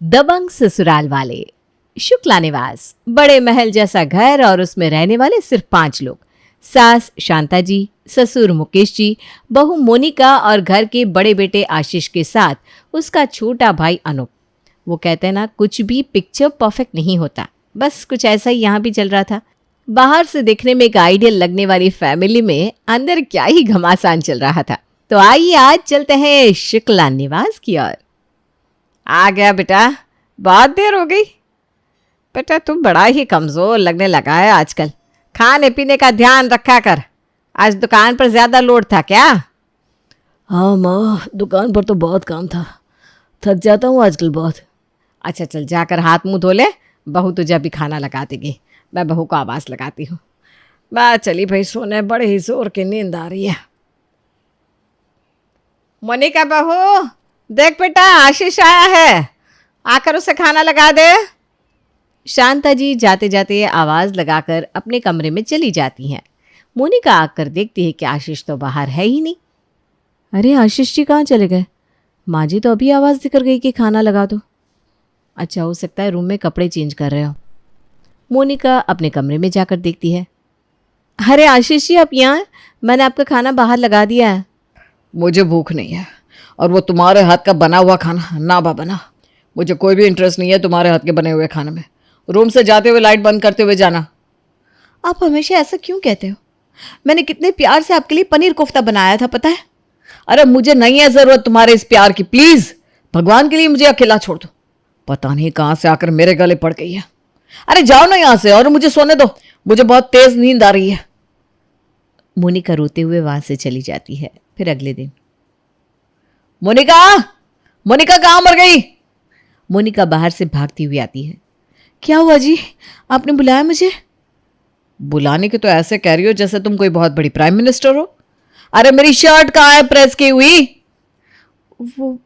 दबंग ससुराल वाले। शुक्ला निवास, बड़े महल जैसा घर और उसमें रहने वाले सिर्फ 5 लोग। सास शांता जी, ससुर मुकेश जी, बहू मोनिका और घर के बड़े बेटे आशीष के साथ उसका छोटा भाई अनूप। वो कहते हैं ना, कुछ भी पिक्चर परफेक्ट नहीं होता। बस कुछ ऐसा ही यहाँ भी चल रहा था। बाहर से देखने में एक आइडियल लगने वाली फैमिली में अंदर क्या ही घमासान चल रहा था। तो आइए आज चलते हैं शुक्ला निवास की ओर। आ गया बेटा, बहुत देर हो गई। बेटा तुम बड़ा ही कमजोर लगने लगा है आजकल। खाने पीने का ध्यान रखा कर। आज दुकान पर ज्यादा लोड था क्या? हाँ माँ, दुकान पर तो बहुत काम था, थक जाता हूँ आजकल बहुत। अच्छा चल जाकर हाथ मुंह धो ले, बहू तुझे अभी खाना लगा देगी। मैं बहू को आवाज़ लगाती हूँ। बात चली भाई सोने, बड़े ही जोर की नींद आ रही है। मोनिका बहू, देख बेटा आशीष आया है, आकर उसे खाना लगा दे। शांता जी जाते जाते आवाज़ लगाकर अपने कमरे में चली जाती हैं। मोनिका आकर देखती है कि आशीष तो बाहर है ही नहीं। अरे आशीष जी कहाँ चले गए? माँ जी तो अभी आवाज़ देकर गई कि खाना लगा दो। अच्छा, हो सकता है रूम में कपड़े चेंज कर रहे हो। मोनिका अपने कमरे में जाकर देखती है। अरे आशीष जी, आप यहाँ हैं? मैंने आपका खाना बाहर लगा दिया है। मुझे भूख नहीं है, और वो तुम्हारे हाथ का बना हुआ खाना ना बना। मुझे कोई भी इंटरेस्ट नहीं है तुम्हारे हाथ के बने हुए खाने में। रूम से जाते हुए लाइट बंद करते हुए जाना। आप हमेशा ऐसा क्यों कहते हो? मैंने कितने प्यार से आपके लिए पनीर कोफ्ता बनाया था, पता है? अरे मुझे नहीं है ज़रूरत तुम्हारे इस प्यार की, प्लीज़ भगवान के लिए मुझे अकेला छोड़ दो। पता नहीं कहाँ से आकर मेरे गले पड़ गई है। अरे जाओ ना यहाँ से और मुझे सोने दो, मुझे बहुत तेज़ नींद आ रही है। मोनिका रोते हुए वहां से चली जाती है। फिर अगले दिन, मोनिका, मोनिका कहाँ मर गई? मोनिका बाहर से भागती हुई आती है। क्या हुआ जी, आपने बुलाया मुझे? बुलाने के तो ऐसे कह रही हो जैसे तुम कोई बहुत बड़ी प्राइम मिनिस्टर हो। अरे मेरी शर्ट कहाँ है प्रेस की हुई? वो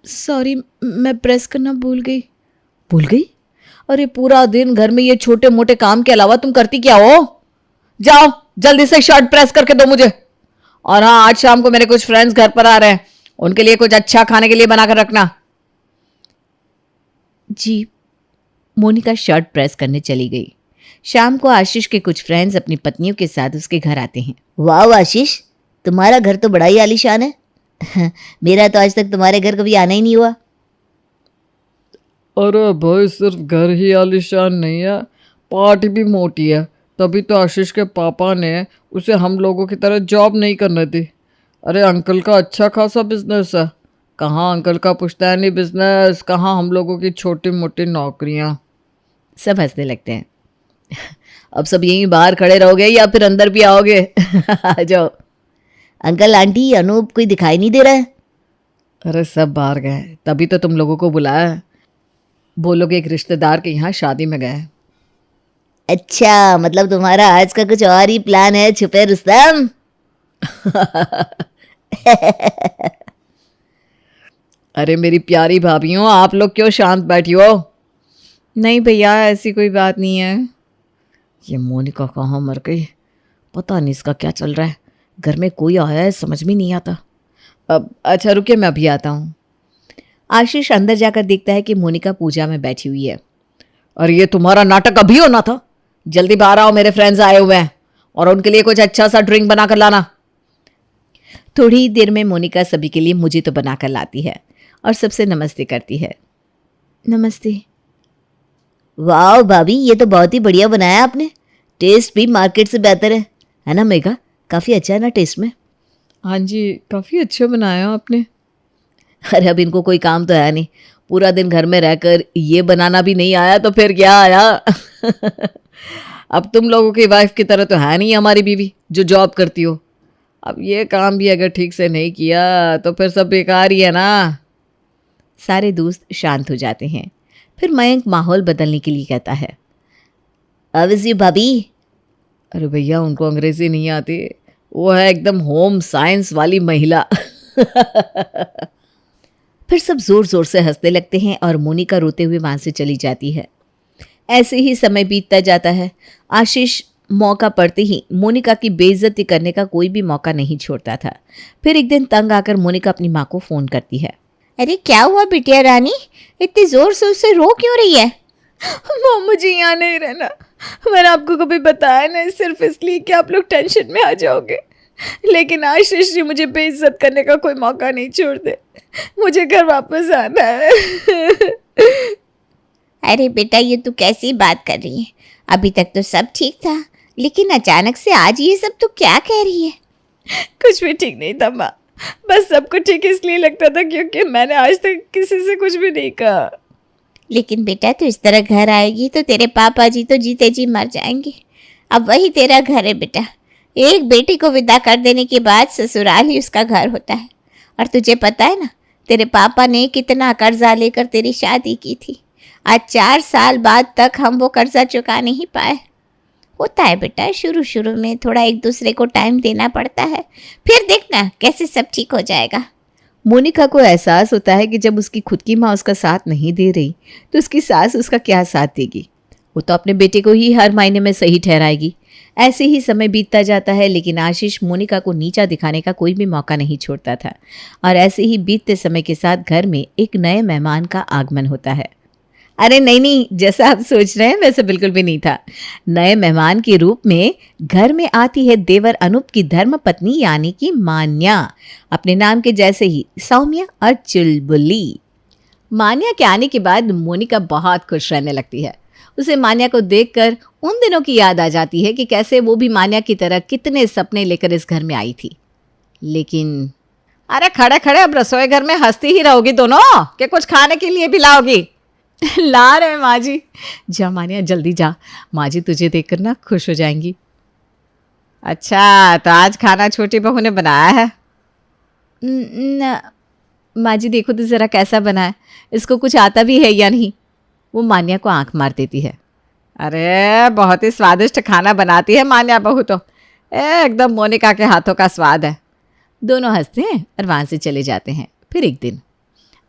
सॉरी, मैं प्रेस करना भूल गई। भूल गई? अरे पूरा दिन घर में ये छोटे मोटे काम के अलावा तुम करती क्या हो? जाओ जल्दी से शर्ट प्रेस करके दो मुझे। और हाँ, आज शाम को मेरे कुछ फ्रेंड्स घर पर आ रहे हैं, उनके लिए कुछ अच्छा खाने के लिए बनाकर रखना। जी। मोनिका शर्ट प्रेस करने चली गई। शाम को आशीष के कुछ फ्रेंड्स अपनी पत्नियों के साथ उसके घर आते हैं। वाह आशीष, तुम्हारा घर तो बड़ा ही आलीशान है। मेरा तो आज तक तुम्हारे घर कभी आना ही नहीं हुआ। अरे भाई, सिर्फ घर ही आलीशान नहीं है, पार्टी भी मोटी है। तभी तो आशीष के पापा ने उसे हम लोगों की तरह जॉब नहीं करने दी। अरे अंकल का अच्छा खासा बिजनेस है। कहाँ अंकल का पुश्तैनी बिजनेस, कहाँ हम लोगों की छोटी मोटी नौकरियाँ। सब हंसने लगते हैं। अब सब यहीं बाहर खड़े रहोगे या फिर अंदर भी आओगे? आ जाओ। अंकल आंटी अनूप कोई दिखाई नहीं दे रहा है। अरे सब बाहर गए, तभी तो तुम लोगों को बुलाया है। बोलोगे एक रिश्तेदार के यहाँ शादी में गए। अच्छा, मतलब तुम्हारा आज का कुछ और ही प्लान है छुपे रुस्तम। अरे मेरी प्यारी भाभीओ, आप लोग क्यों शांत बैठी हो? नहीं भैया, ऐसी कोई बात नहीं है। ये मोनिका कहाँ मर गई, पता नहीं इसका क्या चल रहा है। घर में कोई आया है, समझ में नहीं आता। अब अच्छा रुकिए, मैं अभी आता हूँ। आशीष अंदर जाकर देखता है कि मोनिका पूजा में बैठी हुई है। और ये तुम्हारा नाटक अभी होना था? जल्दी बाहर आओ, मेरे फ्रेंड्स आए हुए हैं और उनके लिए कुछ अच्छा सा ड्रिंक बना कर लाना। थोड़ी देर में मोनिका सभी के लिए मुझे तो बनाकर लाती है और सबसे नमस्ते करती है। नमस्ते। वाह भाभी, ये तो बहुत ही बढ़िया बनाया आपने। टेस्ट भी मार्केट से बेहतर है ना मेघा? काफ़ी अच्छा है ना टेस्ट में? हाँ जी, काफ़ी अच्छा बनाया आपने। अरे अब इनको कोई काम तो है नहीं, पूरा दिन घर में रहकर ये बनाना भी नहीं आया तो फिर क्या आया? अब तुम लोगों की वाइफ की तरह तो है नहीं हमारी बीवी जो जॉब करती हो। अब ये काम भी अगर ठीक से नहीं किया तो फिर सब बेकार ही है ना। सारे दोस्त शांत हो जाते हैं। फिर मयंक माहौल बदलने के लिए कहता है, अवश्य भाभी। अरे भैया, उनको अंग्रेजी नहीं आती, वो है एकदम होम साइंस वाली महिला। फिर सब जोर जोर से हंसने लगते हैं और मोनिका रोते हुए वहां से चली जाती है। ऐसे ही समय बीतता जाता है। आशीष मौका पड़ते ही मोनिका की बेइज्जती करने का कोई भी मौका नहीं छोड़ता था। फिर एक दिन तंग आकर मोनिका अपनी माँ को फ़ोन करती है। अरे क्या हुआ बिटिया रानी, इतनी जोर से उससे रो क्यों रही है? मॉम मुझे यहाँ नहीं रहना। मैंने आपको कभी बताया नहीं, सिर्फ इसलिए कि आप लोग टेंशन में आ जाओगे। लेकिन आशीष जी मुझे बेइज्जत करने का कोई मौका नहीं छोड़ते। मुझे घर वापस आना है। अरे बेटा ये तू कैसी बात कर रही है? अभी तक तो सब ठीक था, लेकिन अचानक से आज ये सब तू क्या कह रही है? कुछ भी ठीक नहीं था माँ, बस सबको ठीक इसलिए लगता था क्योंकि मैंने आज तक किसी से कुछ भी नहीं कहा। लेकिन बेटा तू इस तरह घर आएगी तो तेरे पापा जी तो जीते जी मर जाएंगे। अब वही तेरा घर है बेटा। एक बेटी को विदा कर देने के बाद ससुराल ही उसका घर होता है। और तुझे पता है ना, तेरे पापा ने कितना कर्जा लेकर तेरी शादी की थी। आज 4 साल बाद तक हम वो कर्जा चुका नहीं पाए। होता है बेटा, शुरू शुरू में थोड़ा एक दूसरे को टाइम देना पड़ता है, फिर देखना कैसे सब ठीक हो जाएगा। मोनिका को एहसास होता है कि जब उसकी खुद की माँ उसका साथ नहीं दे रही तो उसकी सास उसका क्या साथ देगी। वो तो अपने बेटे को ही हर मायने में सही ठहराएगी। ऐसे ही समय बीतता जाता है, लेकिन आशीष मोनिका को नीचा दिखाने का कोई भी मौका नहीं छोड़ता था। और ऐसे ही बीतते समय के साथ घर में एक नए मेहमान का आगमन होता है। अरे नहीं, जैसा आप सोच रहे हैं वैसा बिल्कुल भी नहीं था। नए मेहमान के रूप में घर में आती है देवर अनूप की धर्म पत्नी यानी कि मान्या, अपने नाम के जैसे ही सौम्य और चुलबुली। मान्या के आने के बाद मोनिका बहुत खुश रहने लगती है। उसे मान्या को देखकर उन दिनों की याद आ जाती है कि कैसे वो भी मान्या की तरह कितने सपने लेकर इस घर में आई थी। लेकिन अरे खड़े खड़े अब रसोई घर में हंसती ही रहोगी दोनों कि कुछ खाने के लिए भी लाओगी? ला रहे माँ जी। जा मान्या जल्दी जा, माँ जी तुझे देखकर ना खुश हो जाएंगी। अच्छा तो आज खाना छोटी बहू ने बनाया है? न माँ जी देखो तो ज़रा कैसा बना है, इसको कुछ आता भी है या नहीं? वो मान्या को आंख मार देती है। अरे बहुत ही स्वादिष्ट खाना बनाती है मान्या बहू तो, एकदम मोनिका के हाथों का स्वाद है। दोनों हंसते हैं और वहाँ से चले जाते हैं। फिर एक दिन,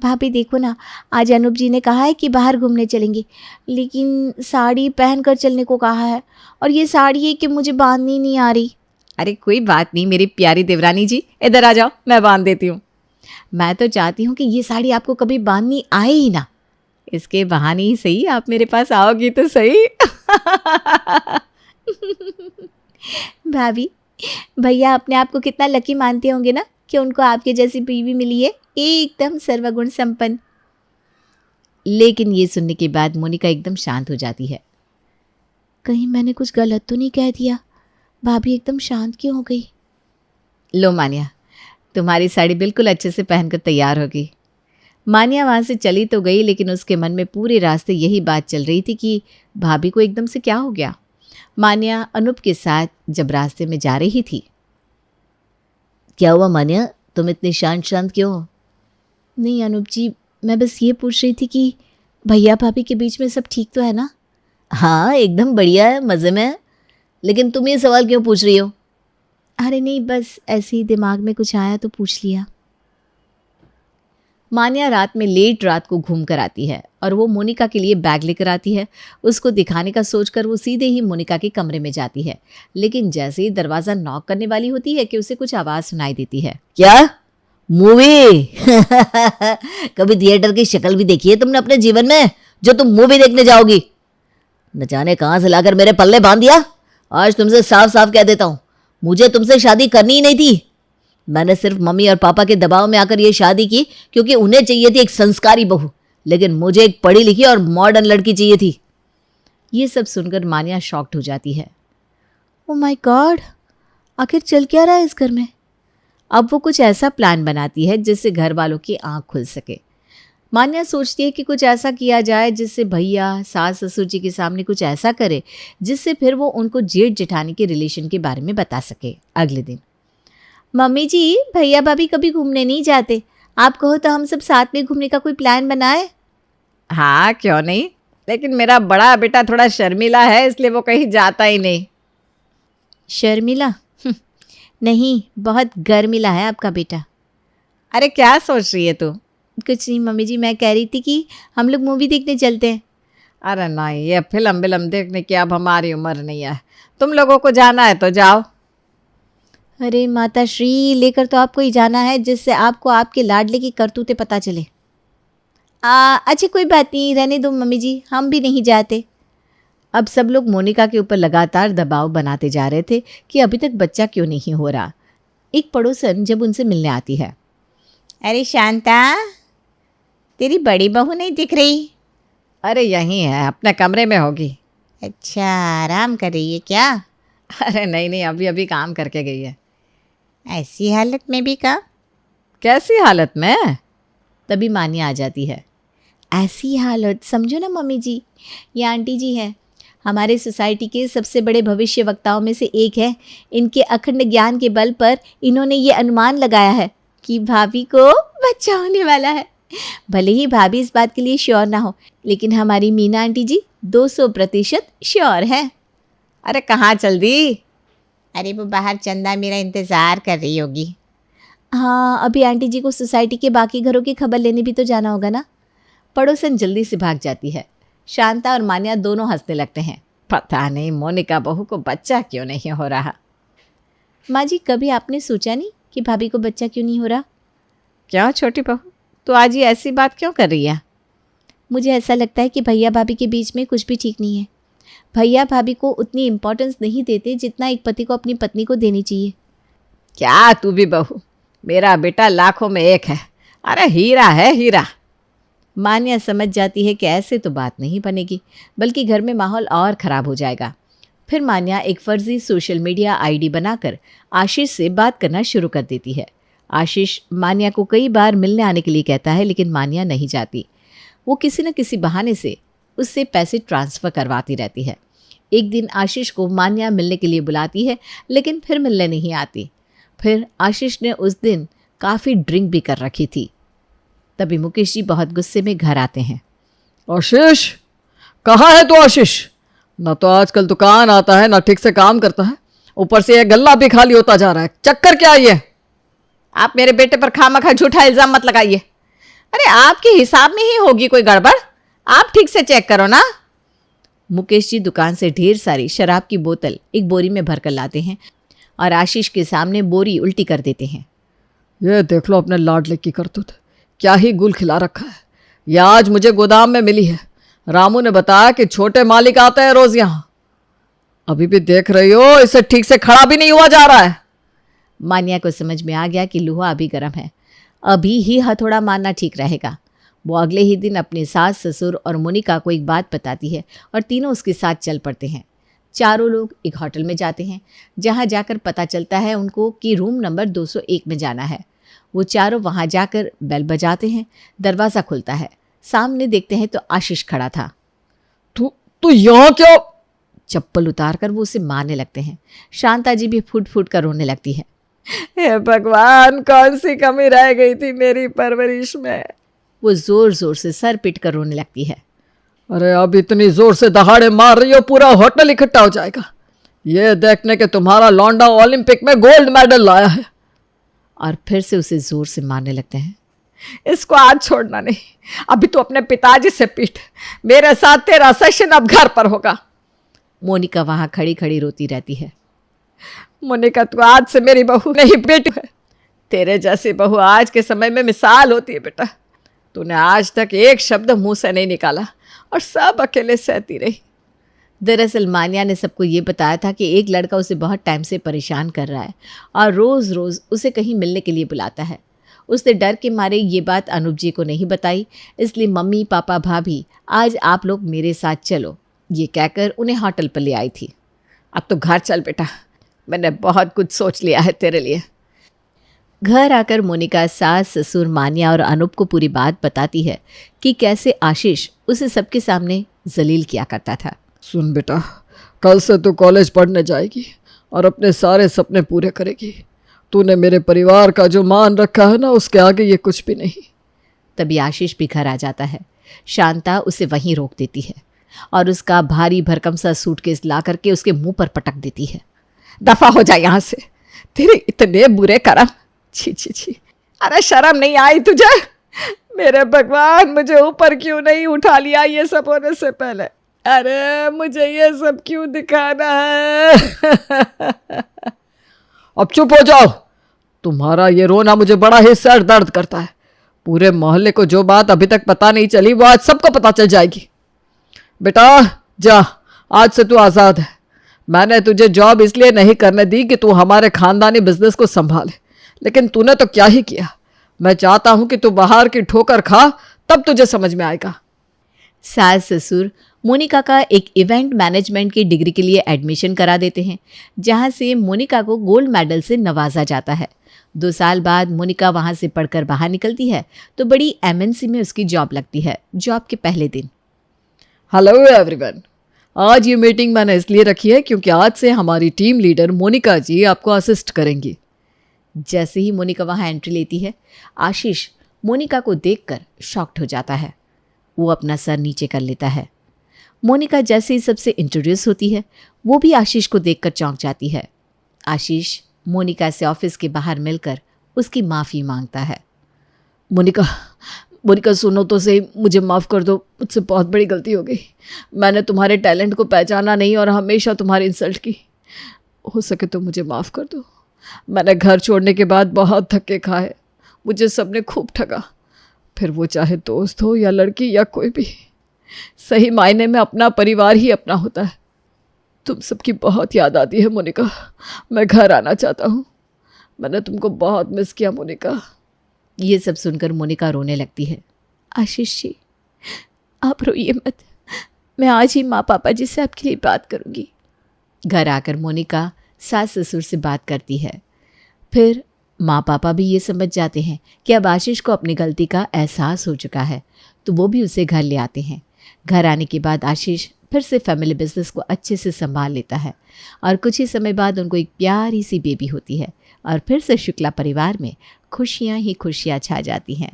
भाभी देखो ना, आज अनूप जी ने कहा है कि बाहर घूमने चलेंगे, लेकिन साड़ी पहन कर चलने को कहा है, और ये साड़ी है कि मुझे बांधनी नहीं आ रही। अरे कोई बात नहीं मेरी प्यारी देवरानी जी, इधर आ जाओ मैं बांध देती हूँ। मैं तो चाहती हूँ कि ये साड़ी आपको कभी बांधनी आए ही ना, इसके बहाने ही सही आप मेरे पास आओगी तो सही। भाभी भैया अपने आप को कितना लकी मानते होंगे ना कि उनको आपके जैसी बीवी मिली है, एकदम सर्वगुण संपन्न। लेकिन ये सुनने के बाद मोनिका एकदम शांत हो जाती है। कहीं मैंने कुछ गलत तो नहीं कह दिया? भाभी एकदम शांत क्यों हो गई? लो मान्या, तुम्हारी साड़ी बिल्कुल अच्छे से पहनकर तैयार होगी। मान्या वहाँ से चली तो गई, लेकिन उसके मन में पूरे रास्ते यही बात चल रही थी कि भाभी को एकदम से क्या हो गया। मान्या अनूप के साथ जब रास्ते में जा रही थी। क्या हुआ मान्या, तुम इतनी शांत शांत क्यों हो? नहीं अनूप जी, मैं बस ये पूछ रही थी कि भैया भाभी के बीच में सब ठीक तो है ना? हाँ एकदम बढ़िया है, मज़े में है। लेकिन तुम ये सवाल क्यों पूछ रही हो? अरे नहीं, बस ऐसे ही दिमाग में कुछ आया तो पूछ लिया। मान्या रात में लेट रात को घूम कर आती है और वो मोनिका के लिए बैग लेकर आती है। उसको दिखाने का सोचकर वो सीधे ही मोनिका के कमरे में जाती है, लेकिन जैसे ही दरवाज़ा नॉक करने वाली होती है कि उसे कुछ आवाज़ सुनाई देती है। क्या मूवी? कभी थिएटर की शक्ल भी देखी है तुमने अपने जीवन में जो तुम मूवी देखने जाओगी? न जाने कहाँ से लाकर मेरे पल्ले बांध दिया। आज तुमसे साफ साफ कह देता हूँ, मुझे तुमसे शादी करनी ही नहीं थी। मैंने सिर्फ मम्मी और पापा के दबाव में आकर ये शादी की क्योंकि उन्हें चाहिए थी एक संस्कारी बहू, लेकिन मुझे एक पढ़ी लिखी और मॉडर्न लड़की चाहिए थी। ये सब सुनकर मान्या शॉक्ड हो जाती है। ओ माय गॉड, आखिर चल क्या रहा है इस घर में? अब वो कुछ ऐसा प्लान बनाती है जिससे घर वालों की आंख खुल सके। मान्या सोचती है कि कुछ ऐसा किया जाए जिससे भैया सास ससुर जी के सामने कुछ ऐसा करे जिससे फिर वो उनको जेठ जेठानी के रिलेशन के बारे में बता सके। अगले दिन, मम्मी जी भैया भाभी कभी घूमने नहीं जाते, आप कहो तो हम सब साथ में घूमने का कोई प्लान बनाए। हाँ क्यों नहीं, लेकिन मेरा बड़ा बेटा थोड़ा शर्मीला है इसलिए वो कहीं जाता ही नहीं। शर्मिला? नहीं, बहुत गर्मिला है आपका बेटा। अरे क्या सोच रही है तू? कुछ नहीं मम्मी जी, मैं कह रही थी कि हम लोग मूवी देखने चलते हैं। अरे नहीं, ये फिल्म देखने की अब हमारी उम्र नहीं है। तुम लोगों को जाना है तो जाओ। अरे माता श्री, लेकर तो आपको ही जाना है जिससे आपको आपके लाडले की करतूतें पता चले। अच्छा कोई बात नहीं, रहने दो मम्मी जी, हम भी नहीं जाते। अब सब लोग मोनिका के ऊपर लगातार दबाव बनाते जा रहे थे कि अभी तक बच्चा क्यों नहीं हो रहा। एक पड़ोसन जब उनसे मिलने आती है, अरे शांता, तेरी बड़ी बहू नहीं दिख रही। अरे यहीं है, अपने कमरे में होगी। अच्छा, आराम कर रही है क्या? अरे नहीं नहीं, अभी अभी काम करके गई है। ऐसी हालत में भी काम? कैसी हालत में? तभी मान्या आ जाती है। ऐसी हालत समझो ना मम्मी जी, ये आंटी जी है, हमारे सोसाइटी के सबसे बड़े भविष्य वक्ताओं में से एक है। इनके अखंड ज्ञान के बल पर इन्होंने ये अनुमान लगाया है कि भाभी को बच्चा होने वाला है। भले ही भाभी इस बात के लिए श्योर ना हो, लेकिन हमारी मीना आंटी जी 200% श्योर है। अरे कहाँ चल दी? अरे वो बाहर चंदा मेरा इंतज़ार कर रही होगी। हाँ, अभी आंटी जी को सोसाइटी के बाकी घरों की खबर लेने भी तो जाना होगा ना। पड़ोसन जल्दी से भाग जाती है। शांता और मान्या दोनों हंसने लगते हैं। पता नहीं मोनिका बहू को बच्चा क्यों नहीं हो रहा। माँ जी, कभी आपने सोचा नहीं कि भाभी को बच्चा क्यों नहीं हो रहा? क्या छोटी बहू, तो आज ये ऐसी बात क्यों कर रही है? मुझे ऐसा लगता है कि भैया भाभी के बीच में कुछ भी ठीक नहीं है। भैया भाभी को उतनी इम्पोर्टेंस नहीं देते जितना एक पति को अपनी पत्नी को देनी चाहिए। क्या तू भी बहू, मेरा बेटा लाखों में एक है। अरे हीरा है हीरा। मान्या समझ जाती है कि ऐसे तो बात नहीं बनेगी, बल्कि घर में माहौल और ख़राब हो जाएगा। फिर मान्या एक फ़र्ज़ी सोशल मीडिया आईडी बनाकर आशीष से बात करना शुरू कर देती है। आशीष मान्या को कई बार मिलने आने के लिए कहता है, लेकिन मान्या नहीं जाती। वो किसी न किसी बहाने से उससे पैसे ट्रांसफ़र करवाती रहती है। एक दिन आशीष को मान्या मिलने के लिए बुलाती है, लेकिन फिर मिलने नहीं आती। फिर आशीष ने उस दिन काफ़ी ड्रिंक भी कर रखी थी। तभी मुकेश जी बहुत गुस्से में घर आते हैं। आशीष, कहाँ है तू आशीष? ना तो आजकल दुकान आता है, ना ठीक से काम करता है, ऊपर से ये गल्ला भी खाली होता जा रहा है। चक्कर क्या है ये? आप मेरे बेटे पर खामखा झूठा इल्ज़ाम मत लगाइए। अरे आपके हिसाब में ही होगी कोई गड़बड़, आप ठीक से चेक करो ना। मुकेश जी दुकान से ढेर सारी शराब की बोतल एक बोरी में भरकर लाते हैं और आशीष के सामने बोरी उल्टी कर देते हैं। ये देख लो अपने लाडले की करतूत, क्या ही गुल खिला रखा है। यह आज मुझे गोदाम में मिली है। रामू ने बताया कि छोटे मालिक आते हैं रोज यहाँ। अभी भी देख रही हो, इसे ठीक से खड़ा भी नहीं हुआ जा रहा है। मान्या को समझ में आ गया कि लोहा अभी गर्म है, अभी ही हथौड़ा मारना ठीक रहेगा। वो अगले ही दिन अपने सास ससुर और मोनिका को एक बात बताती है और तीनों उसके साथ चल पड़ते हैं। चारों लोग एक होटल में जाते हैं, जहाँ जाकर पता चलता है उनको कि रूम नंबर 201 में जाना है। वो चारों वहाँ जाकर बेल बजाते हैं। दरवाज़ा खुलता है, सामने देखते हैं तो आशीष खड़ा था। तू यहाँ क्या? चप्पल उतारकर वो उसे मारने लगते हैं। शांता जी भी फूट फूट कर रोने लगती है। हे भगवान, कौन सी कमी रह गई थी मेरी परवरिश में। वो जोर जोर से सर पीट कर रोने लगती है। अरे अब इतनी जोर से दहाड़े मार रही हो, पूरा होटल इकट्ठा हो जाएगा। ये देखने के तुम्हारा लौंडा ओलंपिक में गोल्ड मेडल लाया है। और फिर से उसे जोर से मारने लगते हैं। इसको आज छोड़ना नहीं, अभी तो अपने पिताजी से पीट। मेरे साथ तेरा सेशन अब घर पर होगा। मोनिका वहां खड़ी खड़ी रोती रहती है। मोनिका, तू आज से मेरी बहू नहीं बेटी है। तेरे जैसी बहू आज के समय में मिसाल होती है बेटा। तूने आज तक एक शब्द मुंह से नहीं निकाला और सब अकेले सहती रही। दरअसल मान्या ने सबको ये बताया था कि एक लड़का उसे बहुत टाइम से परेशान कर रहा है और रोज़ रोज़ उसे कहीं मिलने के लिए बुलाता है। उसने डर के मारे ये बात अनूप जी को नहीं बताई, इसलिए मम्मी पापा भाभी आज आप लोग मेरे साथ चलो, ये कहकर उन्हें होटल पर ले आई थी। अब तो घर चल बेटा, मैंने बहुत कुछ सोच लिया है तेरे लिए। घर आकर मोनिका सास ससुर मान्या और अनूप को पूरी बात बताती है कि कैसे आशीष उसे सबके सामने जलील किया करता था। सुन बेटा, कल से तू कॉलेज पढ़ने जाएगी और अपने सारे सपने पूरे करेगी। तूने मेरे परिवार का जो मान रखा है ना, उसके आगे ये कुछ भी नहीं। तभी आशीष भी घर आ जाता है। शांता उसे वहीं रोक देती है और उसका भारी भरकम सा सूटकेस ला करके उसके मुंह पर पटक देती है। दफा हो जा यहाँ से, तेरे इतने बुरे कर्म। छी छी छी, अरे शर्म नहीं आई तुझे? मेरे भगवान, मुझे ऊपर क्यों नहीं उठा लिया ये सब होने से पहले? अरे मुझे ये सब क्यों दिखाना है? अब चुप हो जाओ। तुम्हारा ये रोना मुझे बड़ा ही सर दर्द करता है। पूरे मोहल्ले को जो बात अभी तक पता नहीं चली वो आज सबको पता चल जाएगी। बेटा जा, आज से तू आज़ाद है। मैंने तुझे जॉब इसलिए नहीं करने दी कि तू हमारे खानदानी बिजनेस को संभाले, लेकिन तूने तो क्या ही किया। मैं चाहता हूं कि तू बाहर की ठोकर खा, तब तुझे समझ में आएगा। सास ससुर मोनिका का एक इवेंट मैनेजमेंट की डिग्री के लिए एडमिशन करा देते हैं, जहां से मोनिका को गोल्ड मेडल से नवाजा जाता है। 2 साल बाद मोनिका वहां से पढ़कर बाहर निकलती है तो बड़ी MNC में उसकी जॉब लगती है। जॉब के पहले दिन, हेलो एवरीवन, आज ये मीटिंग मैंने इसलिए रखी है क्योंकि आज से हमारी टीम लीडर मोनिका जी आपको असिस्ट करेंगी। जैसे ही मोनिका वहां एंट्री लेती है, आशीष मोनिका को देखकर शॉक्ड हो जाता है। वो अपना सर नीचे कर लेता है। मोनिका जैसे ही सबसे इंट्रोड्यूस होती है, वो भी आशीष को देखकर चौंक जाती है। आशीष मोनिका से ऑफिस के बाहर मिलकर उसकी माफ़ी मांगता है। मोनिका सुनो तो सही, मुझे माफ़ कर दो, मुझसे बहुत बड़ी गलती हो गई। मैंने तुम्हारे टैलेंट को पहचाना नहीं और हमेशा तुम्हारी इंसल्ट की। हो सके तो मुझे माफ़ कर दो। मैंने घर छोड़ने के बाद बहुत धक्के खाए, मुझे सबने खूब ठगा, फिर वो चाहे दोस्त हो या लड़की या कोई भी। सही मायने में अपना परिवार ही अपना होता है। तुम सबकी बहुत याद आती है मोनिका, मैं घर आना चाहता हूँ। मैंने तुमको बहुत मिस किया मोनिका। ये सब सुनकर मोनिका रोने लगती है। आशीष जी, आप रोइए मत, मैं आज ही माँ पापा जी से आपके लिए बात करूँगी। घर आकर मोनिका सास ससुर से बात करती है। फिर माँ पापा भी ये समझ जाते हैं कि अब आशीष को अपनी गलती का एहसास हो चुका है, तो वो भी उसे घर ले आते हैं। घर आने के बाद आशीष फिर से फैमिली बिजनेस को अच्छे से संभाल लेता है और कुछ ही समय बाद उनको एक प्यारी सी बेबी होती है और फिर से शुक्ला परिवार में खुशियाँ ही खुशियाँ छा जाती हैं।